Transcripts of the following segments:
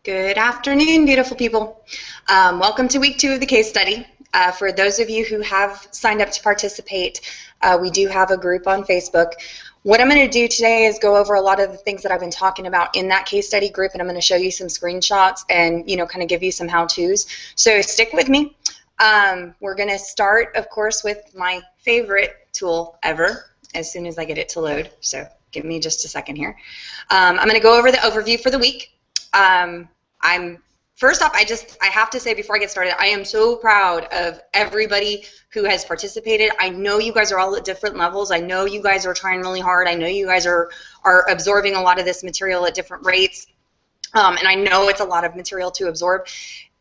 Good afternoon, beautiful people. Welcome to week 2 of the case study. For those of you who have signed up to participate, we do have a group on Facebook. What I'm going to do today is go over a lot of the things that I've been talking about in that case study group, and I'm going to show you some screenshots and, kind of give you some how-tos. So stick with me. We're going to start, of course, with my favorite tool ever as soon as I get it to load. So give me just a second here. I'm going to go over the overview for the week. First off, I have to say before I get started, I am so proud of everybody who has participated. I know you guys are all at different levels. I know you guys are trying really hard. I know you guys are absorbing a lot of this material at different rates. And I know it's a lot of material to absorb.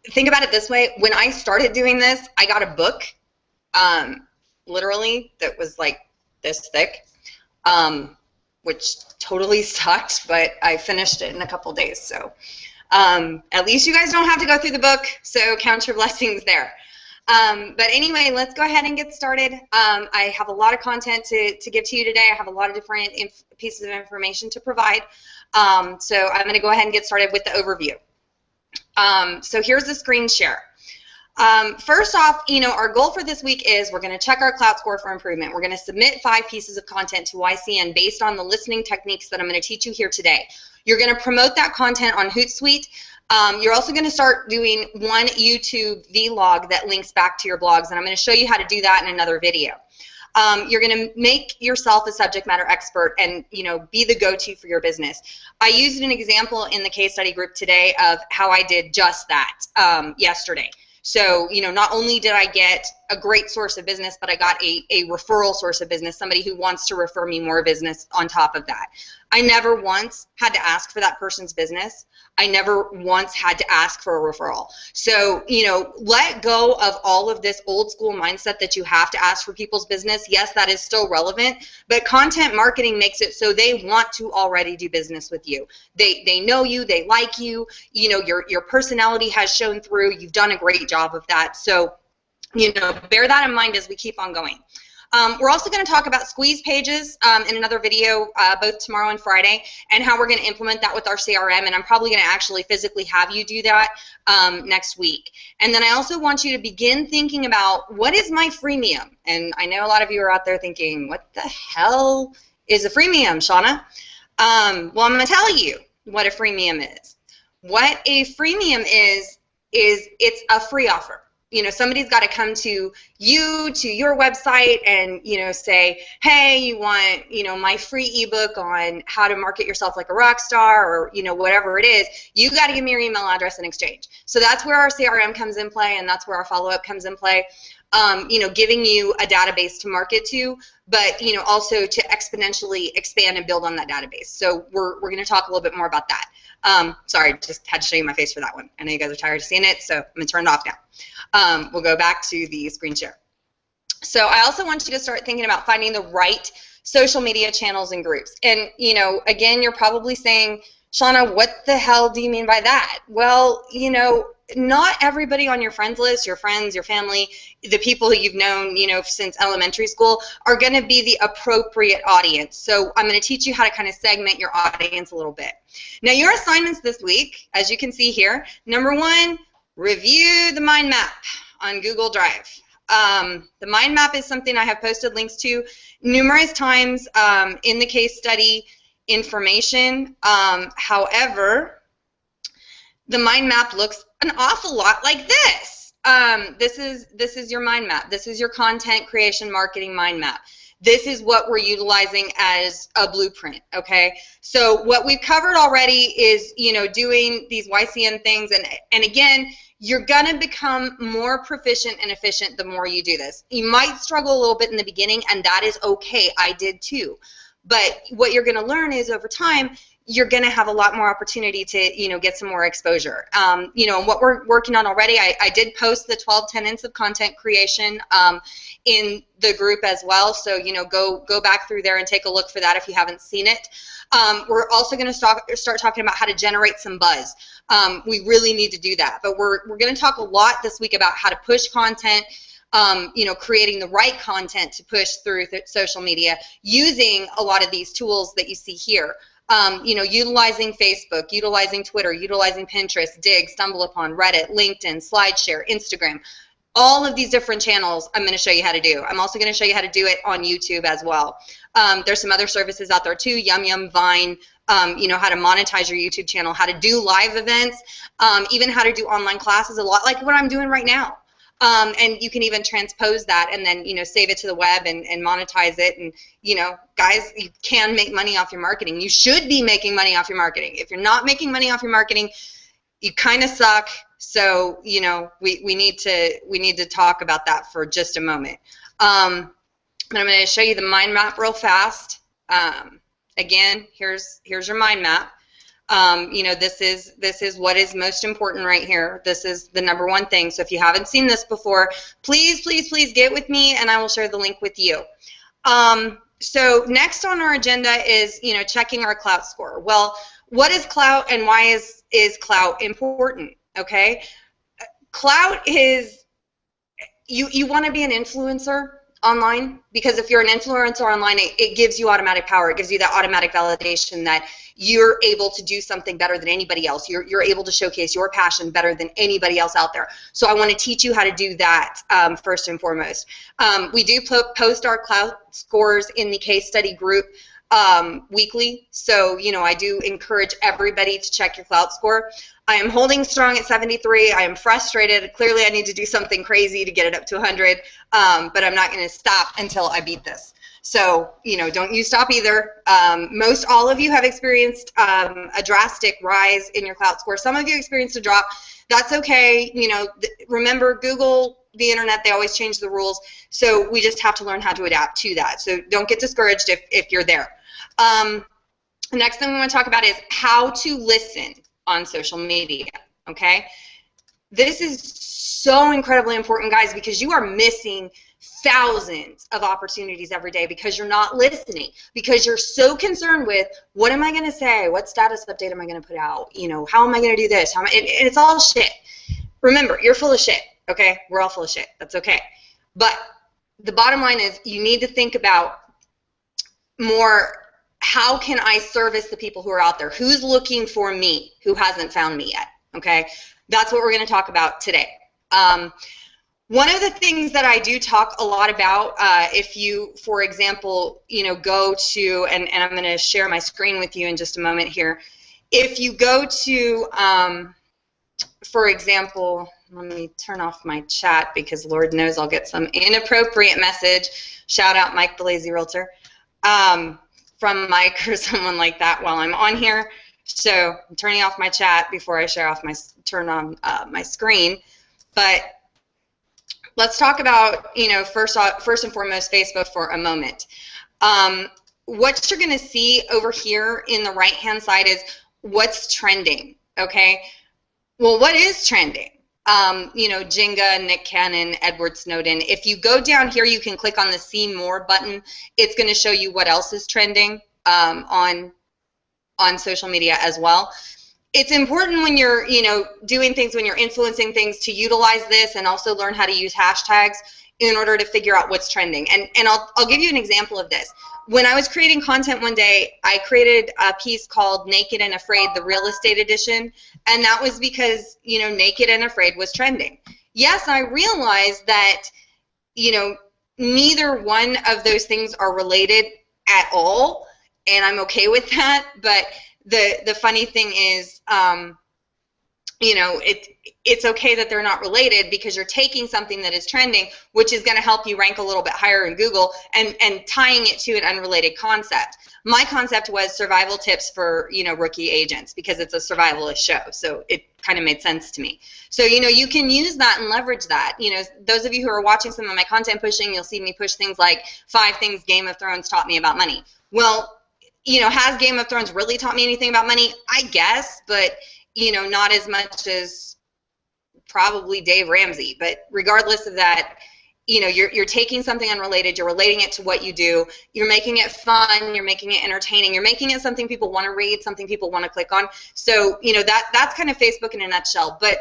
Think about it this way. When I started doing this, I got a book, literally, that was like this thick, which totally sucked, but I finished it in a couple days. So at least you guys don't have to go through the book, so count your blessings there. But anyway, let's go ahead and get started. I have a lot of content to give to you today. I have a lot of different pieces of information to provide. So I'm going to go ahead and get started with the overview. So here's the screen share. First off, our goal for this week is we're going to check our clout score for improvement. We're going to submit 5 pieces of content to YCN based on the listening techniques that I'm going to teach you here today. You're going to promote that content on Hootsuite. You're also going to start doing one YouTube vlog that links back to your blogs, and I'm going to show you how to do that in another video. You're going to make yourself a subject matter expert and, be the go-to for your business. I used an example in the case study group today of how I did just that yesterday. So, not only did I get a great source of business, but I got a referral source of business, somebody who wants to refer me more business on top of that. I never once had to ask for that person's business. I never once had to ask for a referral. So, let go of all of this old school mindset that you have to ask for people's business. Yes, that is still relevant, but content marketing makes it so they want to already do business with you. They know you, they like you, your personality has shown through. You've done a great job of that. So, bear that in mind as we keep on going. We're also going to talk about squeeze pages in another video both tomorrow and Friday, and how we're going to implement that with our CRM, and I'm probably going to actually physically have you do that next week. And then I also want you to begin thinking about, what is my freemium? And I know a lot of you are out there thinking, what the hell is a freemium, Shauna? Well, I'm going to tell you what a freemium is. What a freemium is it's a free offer. Somebody's got to come to you, to your website, and, say, hey, you want, my free ebook on how to market yourself like a rock star, or, whatever it is. You got to give me your email address in exchange. So that's where our CRM comes in play, and that's where our follow-up comes in play. Giving you a database to market to, but, also to exponentially expand and build on that database. So we're going to talk a little bit more about that. Sorry, just had to show you my face for that one. I know you guys are tired of seeing it, so I'm going to turn it off now. We'll go back to the screen share. So I also want you to start thinking about finding the right social media channels and groups. And, again, you're probably saying, Shauna, what the hell do you mean by that? Well, not everybody on your friends list, your friends, your family, the people who you've known, since elementary school, are going to be the appropriate audience. So I'm going to teach you how to kind of segment your audience a little bit. Now, your assignments this week, as you can see here, number 1, review the mind map on Google Drive. The mind map is something I have posted links to numerous times in the case study information. However, the mind map looks an awful lot like this. This is your mind map. This is your content creation marketing mind map. This is what we're utilizing as a blueprint, okay? So what we've covered already is, doing these YCN things, and again, you're going to become more proficient and efficient the more you do this. You might struggle a little bit in the beginning, and that is okay. I did too. But what you're going to learn is, over time, you're going to have a lot more opportunity to, get some more exposure. And what we're working on already, I did post the 12 tenets of content creation in the group as well. So, go back through there and take a look for that if you haven't seen it. We're also going to start talking about how to generate some buzz. We really need to do that. But we're going to talk a lot this week about how to push content, creating the right content to push through social media using a lot of these tools that you see here. You know, utilizing Facebook, utilizing Twitter, utilizing Pinterest, Dig, StumbleUpon, Reddit, LinkedIn, SlideShare, Instagram. All of these different channels I'm going to show you how to do. I'm also going to show you how to do it on YouTube as well. There's some other services out there too, Yum, Vine, you know, how to monetize your YouTube channel, how to do live events, even how to do online classes, a lot like what I'm doing right now. And you can even transpose that and then, you know, save it to the web and monetize it. And, you know, guys, you can make money off your marketing. You should be making money off your marketing. If you're not making money off your marketing, you kind of suck. So, you know, we need to talk about that for just a moment. And I'm going to show you the mind map real fast. Again, here's your mind map. You know, this is what is most important right here. This is the #1 thing. So if you haven't seen this before, please, please, please get with me, and I will share the link with you. So next on our agenda is, you know, checking our clout score. Well, what is clout and why is clout important? Okay, clout is you want to be an influencer online, because if you're an influencer online, it gives you automatic power. It gives you that automatic validation that you're able to do something better than anybody else. You're able to showcase your passion better than anybody else out there. So I want to teach you how to do that first and foremost. We do post our clout scores in the case study group weekly. So, you know, I do encourage everybody to check your clout score. I am holding strong at 73. I am frustrated. Clearly, I need to do something crazy to get it up to 100, but I'm not going to stop until I beat this. So, you know, don't you stop either. Most all of you have experienced a drastic rise in your clout score. Some of you experienced a drop. That's okay. You know, remember, Google, the internet, they always change the rules. So we just have to learn how to adapt to that. So don't get discouraged if you're there. The next thing we want to talk about is how to listen on social media, okay? This is so incredibly important, guys, because you are missing thousands of opportunities every day because you're not listening, because you're so concerned with what am I going to say, what status update am I going to put out, you know, how am I going to do this, it's all shit. Remember, you're full of shit, okay? We're all full of shit. That's okay. But the bottom line is you need to think about more, how can I service the people who are out there? Who's looking for me who hasn't found me yet? Okay, that's what we're going to talk about today. One of the things that I do talk a lot about, if you, for example, you know, go to, and I'm going to share my screen with you in just a moment here. If you go to, for example, let me turn off my chat because Lord knows I'll get some inappropriate message. Shout out Mike the Lazy Realtor. From Mike or someone like that while I'm on here. So I'm turning off my chat before I turn on my screen. But let's talk about, you know, first and foremost, Facebook for a moment. What you're going to see over here in the right-hand side is what's trending, okay? Well, what is trending? You know, Jenga, Nick Cannon, Edward Snowden. If you go down here, you can click on the See More button. It's going to show you what else is trending on social media as well. It's important when you're, you know, doing things, when you're influencing things, to utilize this and also learn how to use hashtags in order to figure out what's trending. And I'll give you an example of this. When I was creating content one day, I created a piece called Naked and Afraid, the Real Estate Edition, and that was because, you know, Naked and Afraid was trending. Yes, I realized that, you know, neither one of those things are related at all, and I'm okay with that, but the funny thing is, you know, it's okay that they're not related because you're taking something that is trending, which is going to help you rank a little bit higher in Google, and tying it to an unrelated concept. My concept was survival tips for, you know, rookie agents, because it's a survivalist show, so it kind of made sense to me. So, you know, you can use that and leverage that. You know, those of you who are watching some of my content pushing, you'll see me push things like 5 things Game of Thrones taught me about money. Well, you know, has Game of Thrones really taught me anything about money? I guess, but, you know, not as much as probably Dave Ramsey. But regardless of that, you know, you're taking something unrelated, you're relating it to what you do, you're making it fun, you're making it entertaining, you're making it something people want to read, something people want to click on. So, you know, that's kind of Facebook in a nutshell. But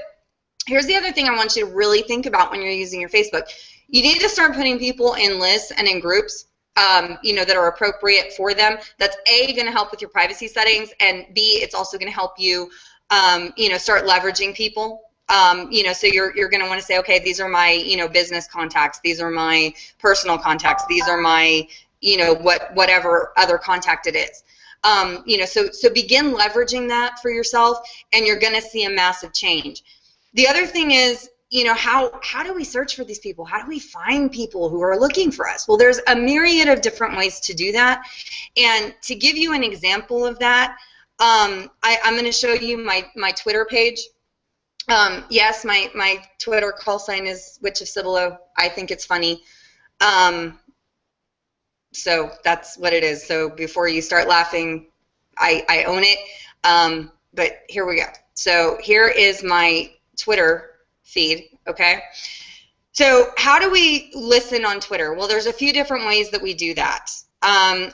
here's the other thing I want you to really think about when you're using your Facebook. You need to start putting people in lists and in groups. you know, that are appropriate for them. That's A, going to help with your privacy settings, and B, it's also going to help you, you know, start leveraging people. You know, so you're going to want to say, okay, these are my, you know, business contacts. These are my personal contacts. These are my, you know, whatever other contact it is. You know, so begin leveraging that for yourself, and you're going to see a massive change. The other thing is, you know, how do we search for these people? How do we find people who are looking for us? Well, there's a myriad of different ways to do that. And to give you an example of that, I'm going to show you my Twitter page. Yes, my Twitter call sign is Witch of Cibolo. I think it's funny. So that's what it is. So before you start laughing, I own it. But here we go. So here is my Twitter feed, okay? So how do we listen on Twitter? Well, there's a few different ways that we do that.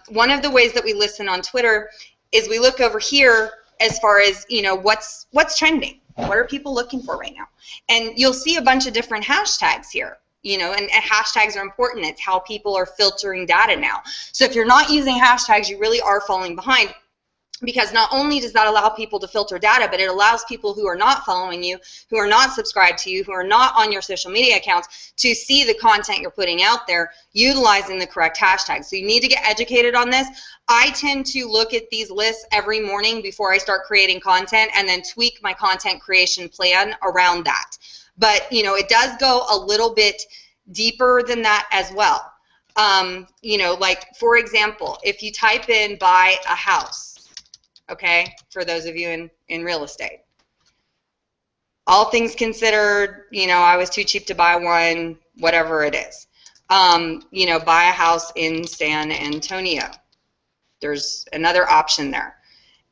One of the ways that we listen on Twitter is we look over here as far as, you know, what's trending. What are people looking for right now? And you'll see a bunch of different hashtags here, you know, and hashtags are important. It's how people are filtering data now. So if you're not using hashtags, you really are falling behind, because not only does that allow people to filter data, but it allows people who are not following you, who are not subscribed to you, who are not on your social media accounts, to see the content you're putting out there utilizing the correct hashtags. So you need to get educated on this. I tend to look at these lists every morning before I start creating content, and then tweak my content creation plan around that. But, you know, it does go a little bit deeper than that as well. You know, like, for example, if you type in buy a house, okay, for those of you in real estate, all things considered, you know, I was too cheap to buy one, whatever it is. You know, buy a house in San Antonio. There's another option there.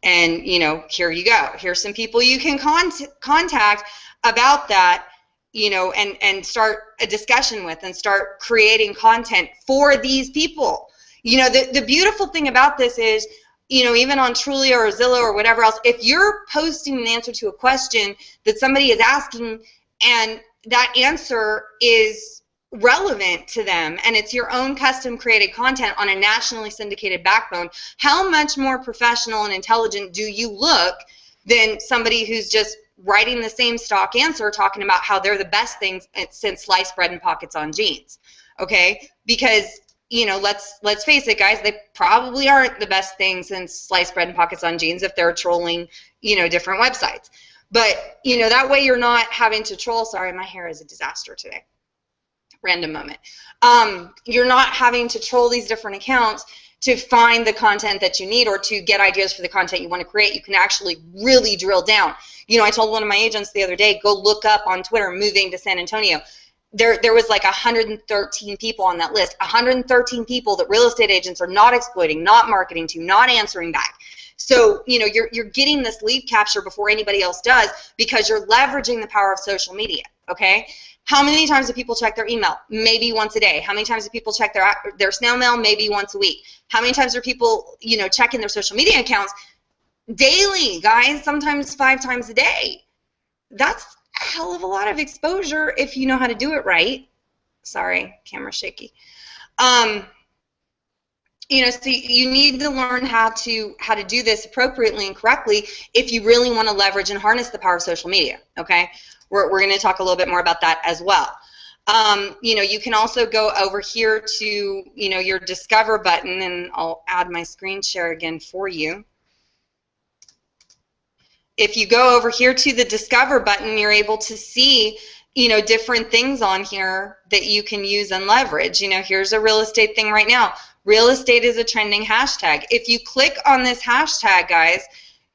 And, you know, here you go. Here's some people you can contact about that, you know, and start a discussion with, and start creating content for these people. You know, the beautiful thing about this is, you know, even on Trulia or Zillow or whatever else, if you're posting an answer to a question that somebody is asking, and that answer is relevant to them, and it's your own custom created content on a nationally syndicated backbone, how much more professional and intelligent do you look than somebody who's just writing the same stock answer talking about how they're the best things since sliced bread and pockets on jeans? Okay, because, you know, let's face it, guys, they probably aren't the best thing since sliced bread and pockets on jeans if they're trolling, you know, different websites. But, you know, that way you're not having to troll. Sorry, my hair is a disaster today. Random moment. You're not having to troll these different accounts to find the content that you need, or to get ideas for the content you want to create. You can actually really drill down. You know, I told one of my agents the other day, go look up on Twitter, moving to San Antonio. There was like 113 people on that list, 113 people that real estate agents are not exploiting, not marketing to, not answering back. So, you know, you're getting this lead capture before anybody else does, because you're leveraging the power of social media, okay? How many times do people check their email? Maybe once a day. How many times do people check their snail mail? Maybe once a week. How many times are people, you know, checking their social media accounts? Daily, guys, sometimes 5 times a day. That's a hell of a lot of exposure if you know how to do it right. Sorry, camera's shaky. You know, so you need to learn how to do this appropriately and correctly if you really want to leverage and harness the power of social media, okay? We're going to talk a little bit more about that as well. You know, you can also go over here to, you know, your Discover button, and I'll add my screen share again for you. If you go over here to the Discover button, you're able to see, you know, different things on here that you can use and leverage. You know, here's a real estate thing right now. Real estate is a trending hashtag. If you click on this hashtag, guys,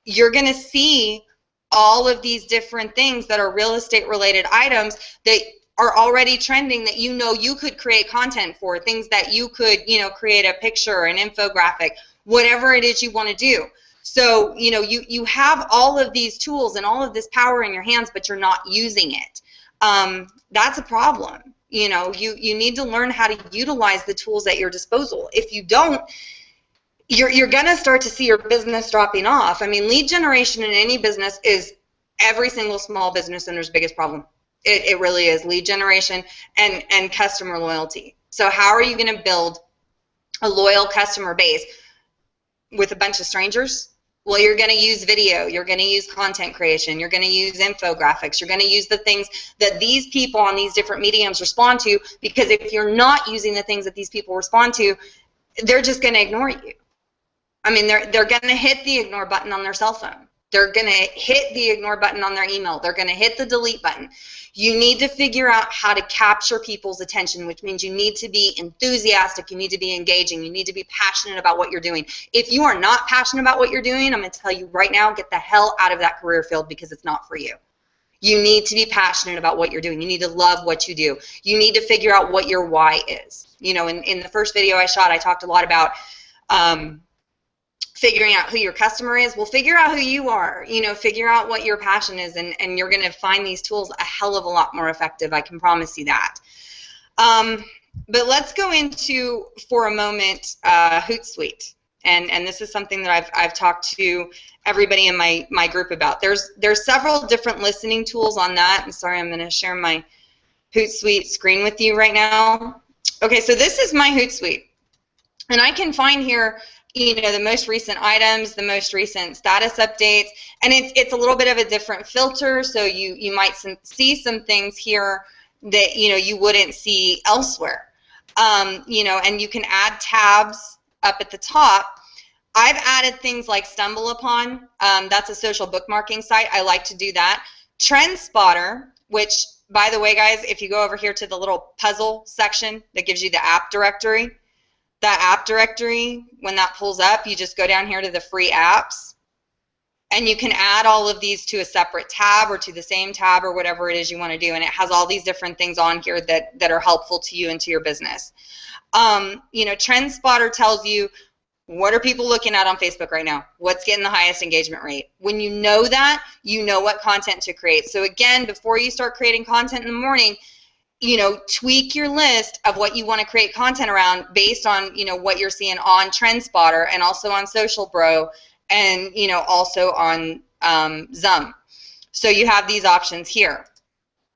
you're going to see all of these different things that are real estate related items that are already trending, that you know you could create content for, things that you could, you know, create a picture, an infographic, whatever it is you want to do. So, you know, you have all of these tools and all of this power in your hands, but you're not using it. That's a problem. You know, you need to learn how to utilize the tools at your disposal. If you don't, you're going to start to see your business dropping off. I mean, lead generation in any business is every single small business owner's biggest problem. It really is, lead generation and customer loyalty. So how are you going to build a loyal customer base with a bunch of strangers? Well, you're going to use video, you're going to use content creation, you're going to use infographics, you're going to use the things that these people on these different mediums respond to, because if you're not using the things that these people respond to, they're just going to ignore you. I mean, they're going to hit the ignore button on their cell phone. They're going to hit the ignore button on their email. They're going to hit the delete button. You need to figure out how to capture people's attention, which means you need to be enthusiastic. You need to be engaging. You need to be passionate about what you're doing. If you are not passionate about what you're doing, I'm going to tell you right now, get the hell out of that career field, because it's not for you. You need to be passionate about what you're doing. You need to love what you do. You need to figure out what your why is. You know, in the first video I shot, I talked a lot about figuring out who your customer is. Well, figure out who you are. You know, figure out what your passion is, and you're going to find these tools a hell of a lot more effective. I can promise you that. But let's go into, for a moment, Hootsuite. And this is something that I've talked to everybody in my group about. There's several different listening tools on that. I'm sorry, I'm going to share my Hootsuite screen with you right now. Okay, so this is my Hootsuite. And I can find here, you know, the most recent items, the most recent status updates, and it's a little bit of a different filter, so you might see some things here that, you know, you wouldn't see elsewhere. You know, and you can add tabs up at the top. I've added things like Stumble Upon. That's a social bookmarking site. I like to do that. Trend Spotter, which, by the way, guys, if you go over here to the little puzzle section that gives you the app directory, that app directory, when that pulls up, you just go down here to the free apps, and you can add all of these to a separate tab or to the same tab or whatever it is you want to do, and it has all these different things on here that are helpful to you and to your business. You know, Trend Spotter tells you, what are people looking at on Facebook right now? What's getting the highest engagement rate? When you know that, you know what content to create. So again, before you start creating content in the morning, you know, tweak your list of what you want to create content around based on, you know, what you're seeing on Trend Spotter and also on Social Bro and, you know, also on Zum. So you have these options here.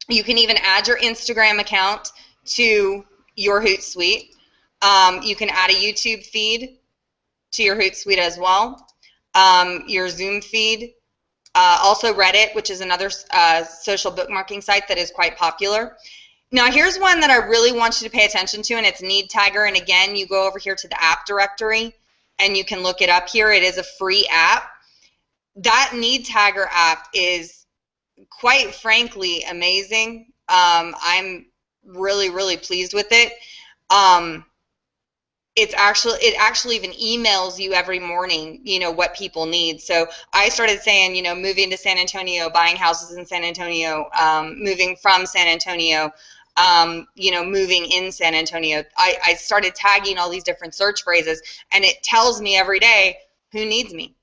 You can even add your Instagram account to your Hootsuite. You can add a YouTube feed to your Hootsuite as well. Your Zoom feed. Also Reddit, which is another social bookmarking site that is quite popular. Now, here's one that I really want you to pay attention to, and it's Need Tagger. And again, you go over here to the app directory, and you can look it up here. It is a free app. That Need Tagger app is, quite frankly, amazing. I'm really, really pleased with it. It actually even emails you every morning, you know, what people need. So I started saying, you know, moving to San Antonio, buying houses in San Antonio, moving from San Antonio, you know, moving in San Antonio. I started tagging all these different search phrases, and it tells me every day who needs me.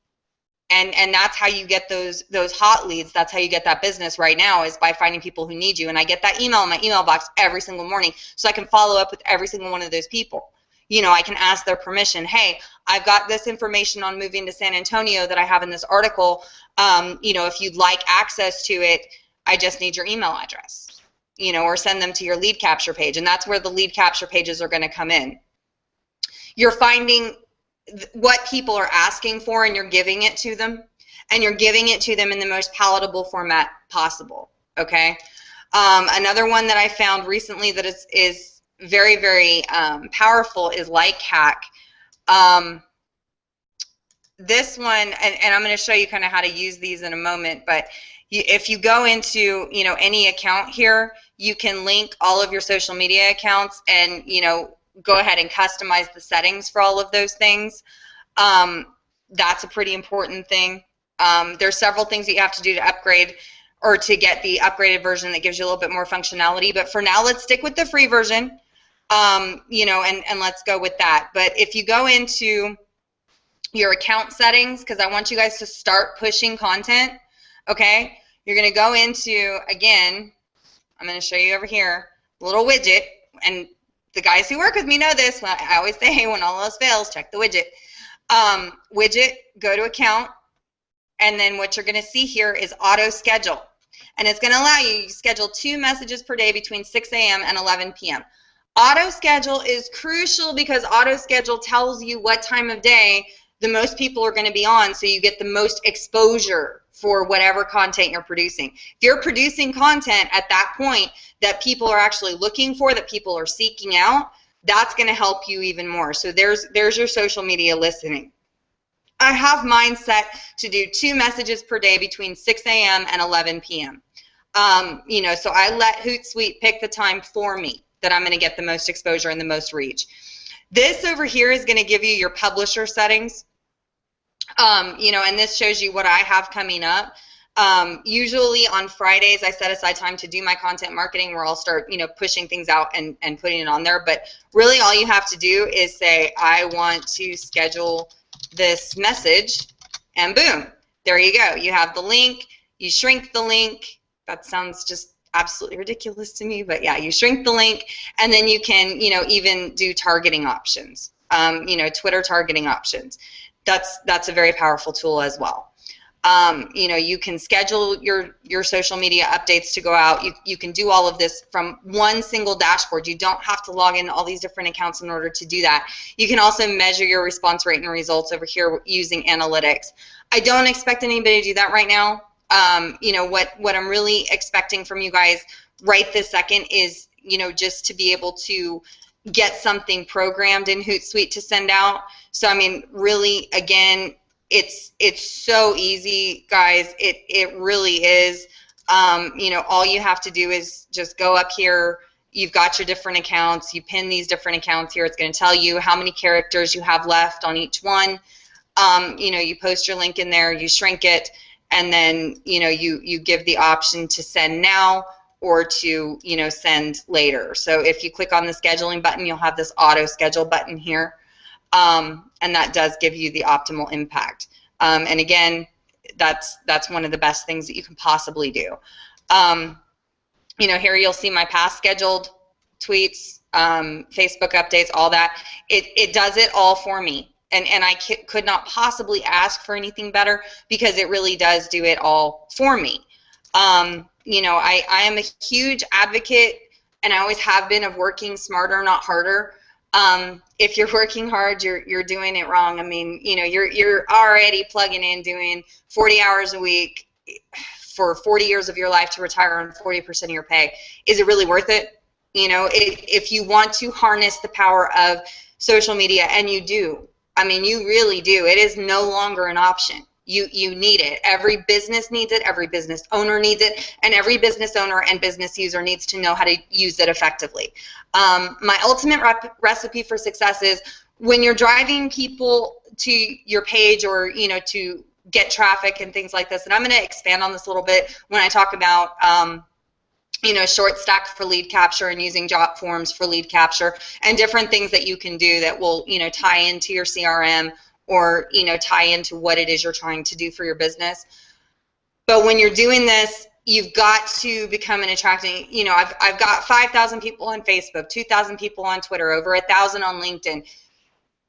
And that's how you get those hot leads. That's how you get that business right now, is by finding people who need you. And I get that email in my email box every single morning, so I can follow up with every single one of those people. You know, I can ask their permission. Hey, I've got this information on moving to San Antonio that I have in this article. You know, if you'd like access to it, I just need your email address. You know, or send them to your lead capture page. And that's where the lead capture pages are going to come in. You're finding what people are asking for, and you're giving it to them. And you're giving it to them in the most palatable format possible. Okay? Another one that I found recently that is very, very powerful is Like Hack. This one, and I'm going to show you kind of how to use these in a moment, but if you go into, you know, any account here, you can link all of your social media accounts and, you know, go ahead and customize the settings for all of those things. That's a pretty important thing. There's several things that you have to do to upgrade or to get the upgraded version that gives you a little bit more functionality. But for now, let's stick with the free version, you know, and let's go with that. But if you go into your account settings, because I want you guys to start pushing content, okay, you're going to go into, again, I'm going to show you over here, a little widget, and the guys who work with me know this. I always say, hey, when all else fails, check the widget. Widget, go to account, and then what you're going to see here is auto schedule. And it's going to allow you to schedule 2 messages per day between 6 a.m. and 11 p.m. Auto schedule is crucial because auto schedule tells you what time of day the most people are going to be on, so you get the most exposure for whatever content you're producing. If you're producing content at that point that people are actually looking for, that people are seeking out, that's going to help you even more. So there's your social media listening. I have mine set to do 2 messages per day between 6 a.m. and 11 p.m. You know, so I let Hootsuite pick the time for me that I'm going to get the most exposure and the most reach. This over here is going to give you your publisher settings. You know, and this shows you what I have coming up. Usually on Fridays, I set aside time to do my content marketing where I'll start, you know, pushing things out and putting it on there. But really all you have to do is say, I want to schedule this message, and boom, there you go. You have the link, you shrink the link. That sounds just absolutely ridiculous to me, but yeah, you shrink the link, and then you can, you know, even do targeting options, you know, Twitter targeting options. That's a very powerful tool as well. You know, you can schedule your social media updates to go out. You can do all of this from one single dashboard. You don't have to log in all these different accounts in order to do that. You can also measure your response rate and results over here using analytics. I don't expect anybody to do that right now. You know, what I'm really expecting from you guys right this second is, you know, just to be able to get something programmed in Hootsuite to send out. So, I mean, really, again, it's so easy, guys. It really is. You know, all you have to do is just go up here. You've got your different accounts. You pin these different accounts here. It's going to tell you how many characters you have left on each one. You know, you post your link in there, you shrink it, and then, you know, you give the option to send now or to, you know, send later. So if you click on the scheduling button, you'll have this auto schedule button here. And that does give you the optimal impact. And again, that's one of the best things that you can possibly do. You know, here you'll see my past scheduled tweets, Facebook updates, all that. It does it all for me. And I could not possibly ask for anything better because it really does do it all for me. You know, I am a huge advocate, and I always have been, of working smarter, not harder. If you're working hard, you're doing it wrong. I mean, you know, you're already plugging in doing 40 hours a week for 40 years of your life to retire on 40% of your pay. Is it really worth it? You know, if you want to harness the power of social media, and you do, I mean, you really do, it is no longer an option. You need it. Every business needs it. Every business owner needs it. And every business owner and business user needs to know how to use it effectively. My ultimate recipe for success is when you're driving people to your page, or, you know, to get traffic and things like this. And I'm going to expand on this a little bit when I talk about, you know, short stack for lead capture and using job forms for lead capture and different things that you can do that will, you know, tie into your CRM, or, you know, tie into what it is you're trying to do for your business. But when you're doing this, you've got to become an attracting, you know, I've got 5,000 people on Facebook, 2,000 people on Twitter, over 1,000 on LinkedIn.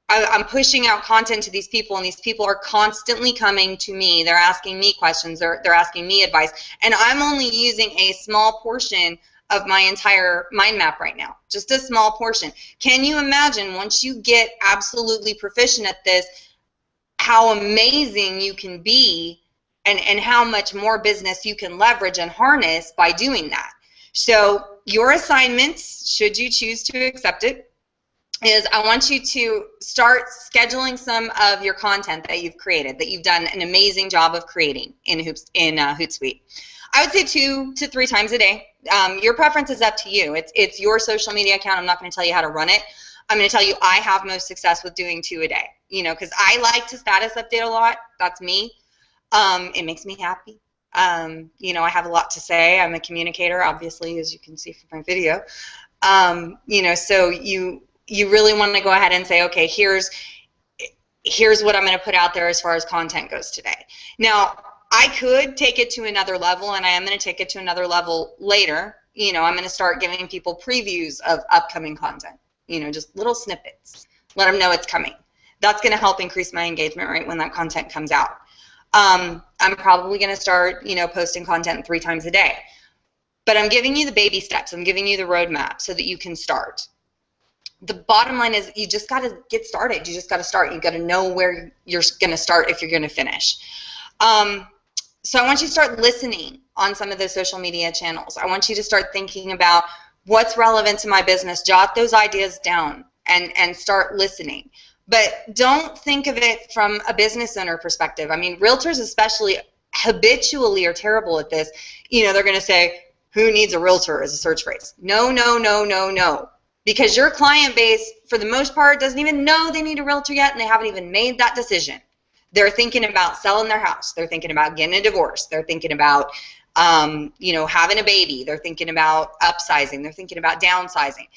I'm pushing out content to these people, and these people are constantly coming to me. They're asking me questions. They're asking me advice. And I'm only using a small portion of my entire mind map right now, just a small portion. Can you imagine, once you get absolutely proficient at this, how amazing you can be, and how much more business you can leverage and harness by doing that? So your assignments, should you choose to accept it, is I want you to start scheduling some of your content that you've created, that you've done an amazing job of creating in Hootsuite. I would say 2 to 3 times a day. Your preference is up to you. It's your social media account. I'm not going to tell you how to run it. I'm going to tell you I have most success with doing 2 a day. You know, because I like to status update a lot. That's me. It makes me happy. You know, I have a lot to say. I'm a communicator, obviously, as you can see from my video. You know, so you really want to go ahead and say, okay, here's what I'm going to put out there as far as content goes today. Now, I could take it to another level, and I am going to take it to another level later. You know, I'm going to start giving people previews of upcoming content, you know, just little snippets. Let them know it's coming. That's going to help increase my engagement rate when that content comes out. I'm probably going to start, you know, posting content 3 times a day. But I'm giving you the baby steps. I'm giving you the roadmap so that you can start. the bottom line is you just got to get started. You just got to start. You got to know where you're going to start if you're going to finish. So I want you to start listening on some of those social media channels. I want you to start thinking about what's relevant to my business. Jot those ideas down and start listening. But don't think of it from a business owner perspective. I mean, realtors especially habitually are terrible at this. You know, they're going to say, who needs a realtor as a search phrase? No, no, no, no, no. Because your client base, for the most part, doesn't even know they need a realtor yet, and they haven't even made that decision. They're thinking about selling their house. They're thinking about getting a divorce. They're thinking about, you know, having a baby. They're thinking about upsizing. They're thinking about downsizing.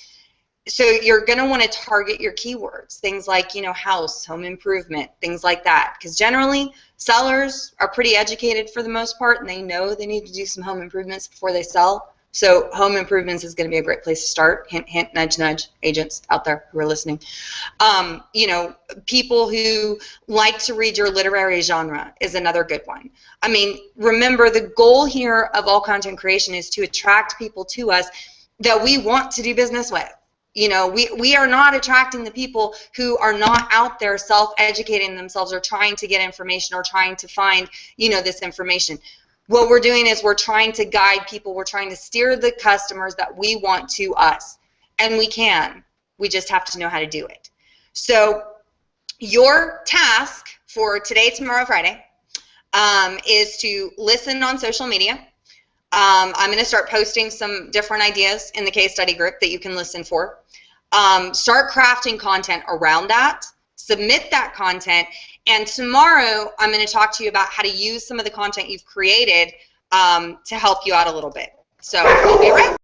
So you're going to want to target your keywords, things like, you know, house, home improvement, things like that. Because generally, sellers are pretty educated for the most part, and they know they need to do some home improvements before they sell. So home improvements is going to be a great place to start. Hint, hint, nudge, nudge, agents out there who are listening. You know, people who like to read your literary genre is another good one. I mean, remember, the goal here of all content creation is to attract people to us that we want to do business with. You know, we are not attracting the people who are not out there self-educating themselves or trying to get information or trying to find, you know, this information. What we're doing is we're trying to guide people. We're trying to steer the customers that we want to us. And we can. We just have to know how to do it. So your task for today, tomorrow, Friday, is to listen on social media. I'm going to start posting some different ideas in the case study group that you can listen for. Start crafting content around that. Submit that content. And tomorrow, I'm going to talk to you about how to use some of the content you've created to help you out a little bit. So we'll be right back.